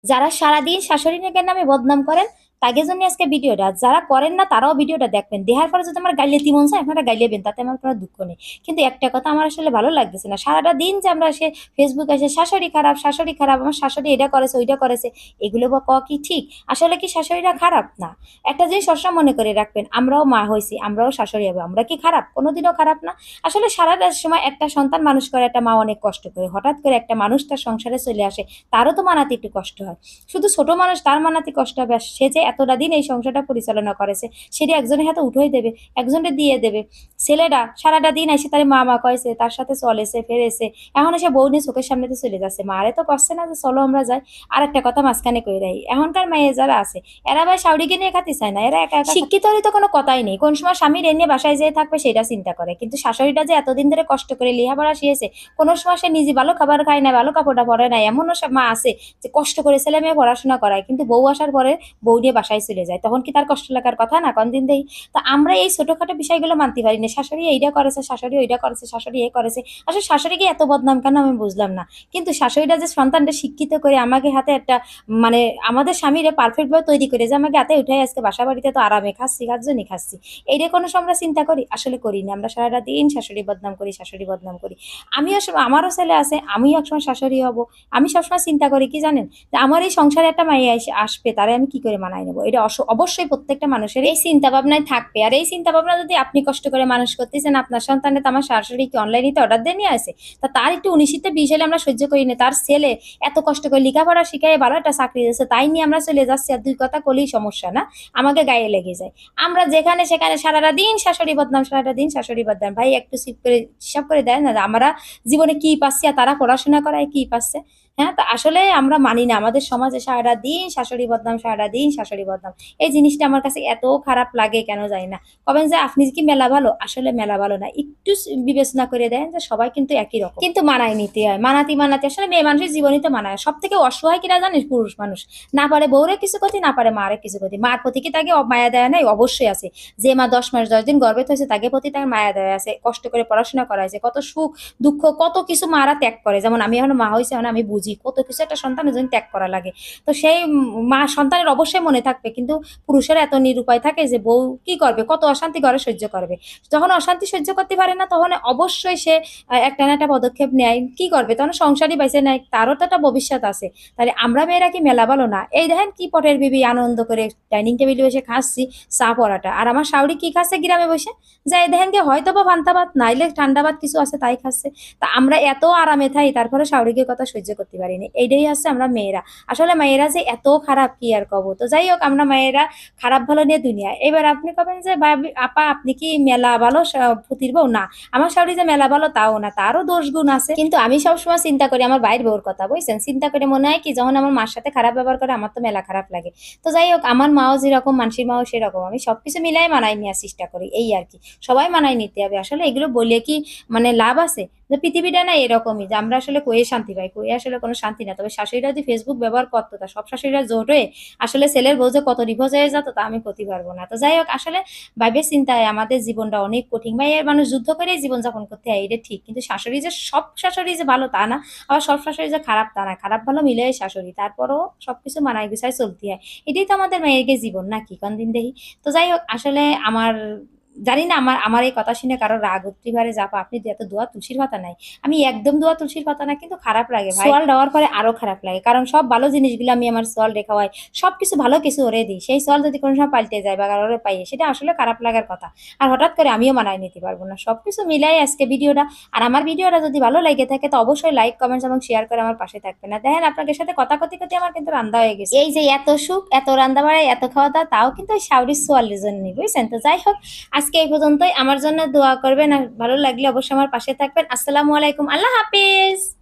যারা সারাদিন শাশুড়ি নাকের নামে বদনাম করেন তাদের জন্য আজকে ভিডিওটা। যারা করেন না তারাও ভিডিওটা দেখবেন, দেখার পরে যদি আমার গাইলে মন চায় আপনারা গাইলেবেন, তাতে আমার কোনো দুঃখ নেই। কিন্তু একটা কথা আমার আসলে ভালো লাগতেছে না, সারাটা দিন যে আমরা সে ফেসবুকে এসে শাশুড়ি খারাপ শাশুড়ি খারাপ, আমার শাশুড়ি এটা করেছে ওইটা করেছে, এগুলো বা কি ঠিক? আসলে কি শাশুড়িরা খারাপ না? একটা জিনিস সবসময় মনে করে রাখবেন, আমরাও মা হয়েছি, আমরাও শাশুড়ি হবে, আমরা কি খারাপ? কোনোদিনও খারাপ না। আসলে সারাটা সময় একটা সন্তান মানুষ করে একটা মা অনেক কষ্ট করে, হঠাৎ করে একটা মানুষ তার সংসারে চলে আসে, তারও তো মানাতে একটু কষ্ট হয়। শুধু ছোট মানুষ তার মানাতে কষ্ট হবে, আর সে যে এতটা দিন এই সংসারটা পরিচালনা করেছে সেটি একজনের হাতে উঠেই দেবে, একজনকে দিয়ে দেবে। ছেলেটা সারাটা দিন এসে তার মা মা কয়েছে, তার সাথে চলেছে ফেরেছে, এখন এসে বউ নিয়ে চোখের সামনে তো চলে যাচ্ছে, মারে তো করছে না যে চলো আমরা যাই। আর একটা কথা মাঝখানে কই রাই, এখনকার মেয়ে যারা আছে এরা ভাই শাউরিকে নিয়ে খাতে চায় না, এরা একা একা শিক্ষিত হলে তো কোনো কথাই নেই, কোন সময় স্বামীর এনে বাসায় যেয়ে থাকবে সেটা চিন্তা করে। কিন্তু শাশুড়িটা যে এতদিন ধরে কষ্ট করে লেখাপড়া শিখেছে, কোনো সময় সে নিজে ভালো খাবার খায় না, ভালো কাপড়টা পরে না, এমনও সব মা আছে যে কষ্ট করে ছেলে মেয়ে পড়াশোনা করায়, কিন্তু বউ আসার পরে বউ নিয়ে বাসায় চলে যায়, তখন কি তার কষ্ট লাগার কথা না? কোন দিন দেই। তো আমরা এই ছোটখাটো বিষয়গুলো মানতে পারি না, শাশুড়ি এইটা করেছে, শাশুড়ি ওইটা করেছে, শাশুড়ি এ করেছে। আসলে শাশুড়িকে এত বদনাম কেন আমি বুঝলাম না। কিন্তু শাশুড়িটা যে সন্তানটা শিক্ষিত করে আমাকে হাতে একটা মানে আমাদের স্বামীরে পারফেক্ট ভাবে তৈরি করে যে আমাকে হাতে উঠে আজকে বাসা বাড়িতে তো আরামে খাচ্ছি, কার জন্যই খাচ্ছি, এইটা কোনো সময় আমরা চিন্তা করি? আসলে করি না। আমরা সারাটা দিন শাশুড়ি বদনাম করি, শাশুড়ি বদনাম করি। আমিও আমারও ছেলে আছে, আমিও একসময় শাশুড়ি হব। আমি সবসময় চিন্তা করি কি জানেন, যে আমার এই সংসারে একটা মাইয়া এসে আসবে, তারে আমি কি করে মানায় নেবো, এটা অবশ্যই প্রত্যেকটা মানুষের এই চিন্তা ভাবনায় থাকবে। আর এই চিন্তা ভাবনা যদি আপনি কষ্ট করে মানুষ করতেছেন, আপনার সন্তানের তো আমার শাশুড়ি কি অনলাইনে অর্ডার দিয়ে নিয়ে আসে, তা তার একটু 19তে 20 হলে আমরা সহ্য করি না, তার ছেলে এত কষ্ট করে লেখাপড়া শিখাই ভালো একটা চাকরি দিয়েছে, তাই নিয়ে আমরা চলে যাচ্ছি, আর দুই কথা কলেই সমস্যা না, আমাকে গায়ে লেগে যায়। আমরা যেখানে সেখানে সারাটা দিন শাশুড়ি বদনাম, সারাটা দিন শাশুড়ি বদনাম। ভাই একটু সিপ করে হিসাব করে দেয় না, আমরা জীবনে কি পাচ্ছি আর তারা পড়াশোনা করায় কি পাচ্ছে? হ্যাঁ, তো আসলে আমরা মানি না, আমাদের সমাজে সারাটা দিন শাশুড়ি বদনাম, সারাটা দিন শাশুড়ি বদনাম। এই জিনিসটা আমার কাছে এত খারাপ লাগে কেন জানি না। কবেন যে আপনি কি মেলা ভালো? আসলে মেলা ভালো না, একটু বিবেচনা করে দেন যে সবাই কিন্তু একই রকম, কিন্তু মানায় নিতে হয়, মানাতে মানাতে আসলে মেয়ে মানুষের জীবনই তো মানায়। সব থেকে অসহায় কিনা জানিস? পুরুষ মানুষ। না পারে বউরে কিছু করতে, না পারে মারে কিছু করতে। মার প্রতি কি তাকে মায়া দেয়া নাই? অবশ্যই আছে। যে মা 10 মাস 10 দিন গর্ভে হয়েছে তাকে প্রতি তার মায়া দেওয়া আছে, কষ্ট করে পড়াশোনা করা হয়েছে, কত সুখ দুঃখ কত কিছু মারা ত্যাগ করে। যেমন আমি এখন মা হয়েছে, এখন আমি বুঝি কত কিছু একটা সন্তানের জন্য ত্যাগ করা লাগে। তো সেই মা সন্তানের অবশ্যই মনে থাকবে, কিন্তু পুরুষের এত নিরুপায় থাকে যে বউ কি করবে, কত অশান্তি ঘরে সহ্য করবে। যখন অশান্তি সহ্য করতে পারে না, তখন অবশ্যই সে একটা না একটা পদক্ষেপ নেয়। কি করবে তখন? সংসারই বাইসে নেয়, তারও তো একটা ভবিষ্যৎ আছে। তাহলে আমরা মেয়েরা কি মেলা ভালো না? এই দেখেন কি পটের বিবি আনন্দ করে ডাইনিং টেবিলে বসে খাচ্ছি চা পরাটা, আর আমার শাউরি কি খাচ্ছে গ্রামে বসে? যাই দেখেন কি হয়তো বা পান্তা ভাত নাইলে ঠান্ডা ভাত কিছু আছে তাই খাচ্ছে। তা আমরা এত আরামে থাই, তারপরে শাশুড়িকে কথা সহ্য করতে পারিনি, এইটাই হচ্ছে আমরা মেয়েরা। আসলে মেয়েরা যে এত খারাপ কি আর কব। তো যাই হোক, আমরা মেয়েরা খারাপ ভালো নিয়ে দুনিয়া। এবার আপনি কবেন যে আপা আপনি কি মেলা ভালো পুতির বউ? না, আমার শাশুড়ি যে মেলা ভালো তাও না, তারও দোষ গুণ আছে। কিন্তু আমি সবসময় চিন্তা করি আমার বাইরের বউর কথা, বুঝছেন? চিন্তা করে মনে হয় কি, যখন আমার মার সাথে খারাপ ব্যবহার করে আমার তো মেলা খারাপ লাগে। তো যাই হোক, আমার মাও যেরকম মানসির মাও সেরকম, আমি সবকিছু মিলাই মানায় নেওয়ার চেষ্টা করি, এই আর কি। সবাই মানায় নিতে হবে। আসলে এগুলো বলে কি মানে লাভ আছে? যে পৃথিবীটা না এরকমই, যে আমরা আসলে কয়ে শান্তি পাই, কয়ে আসলে কোনো শান্তি না। তবে শাশুড়িরা যদি ফেসবুক ব্যবহার করতো, তা সব শাশুড়িরা জোট হয়ে আসলে ছেলের বউ যে কত নিখোঁজ হয়ে যেত তা আমি করতে পারবো না। তো যাই হোক, আসলে ভাইবে চিন্তায় আমাদের জীবনটা অনেক কঠিন। ভাই এর মানুষ যুদ্ধ করেই জীবনযাপন করতে হয়, এটা ঠিক। কিন্তু শাশুড়ি যে সব শাশুড়ি যে ভালো তা না, আবার সব শাশুড়ি যে খারাপ তা না। খারাপ ভালো মিলে শাশুড়ি, তারপরও সবকিছু মানায় গুছায় চলতে হয়। এটাই তো আমাদের মেয়েকে জীবন নাকি কোন দিন দেখি। তো যাই হোক, আসলে আমার জানি না আমার আমার এই কথা শুনে কারো রাগ উঠতে পারে, যাপা আপনি এত দোয়া তুলসীর পাতা নাই। আমি একদম দোয়া তুলসীর পাতা না, কিন্তু খারাপ লাগে ভাই। সোয়াল দেওয়ার পরে আরো খারাপ লাগে, কারণ সব ভালো জিনিসগুলো আমি আমার সোয়াল রেখা হয়, সবকিছু ভালো কিছু ওরে দিই, সেই সোয়াল যদি কোনো সময় পাল্টে যায় বা কারোর পাইয়ে, সেটা আসলে খারাপ লাগার কথা। আর হঠাৎ করে আমিও মানায় নিতে পারবো না। সবকিছু মিলাই আজকে ভিডিওটা। আর আমার ভিডিওটা যদি ভালো লাগে থাকে তো অবশ্যই লাইক কমেন্টস এবং শেয়ার করে আমার পাশে থাকবে। না দেখেন আপনাদের সাথে কথা কথি কথি আমার কিন্তু রান্না হয়ে গেছে। এই যে এত সুখ, এত রান্না বাড়াই, এত খাওয়া দাওয়া, তাও কিন্তু ওই শাউরির সোয়ালের জন্য, বুঝছেন? তো যাই হোক, আজকে এই পর্যন্তই। আমার জন্য দোয়া করবেন, আর ভালো লাগলে অবশ্যই আমার পাশে থাকবেন। আসসালামু আলাইকুম, আল্লাহ হাফেজ।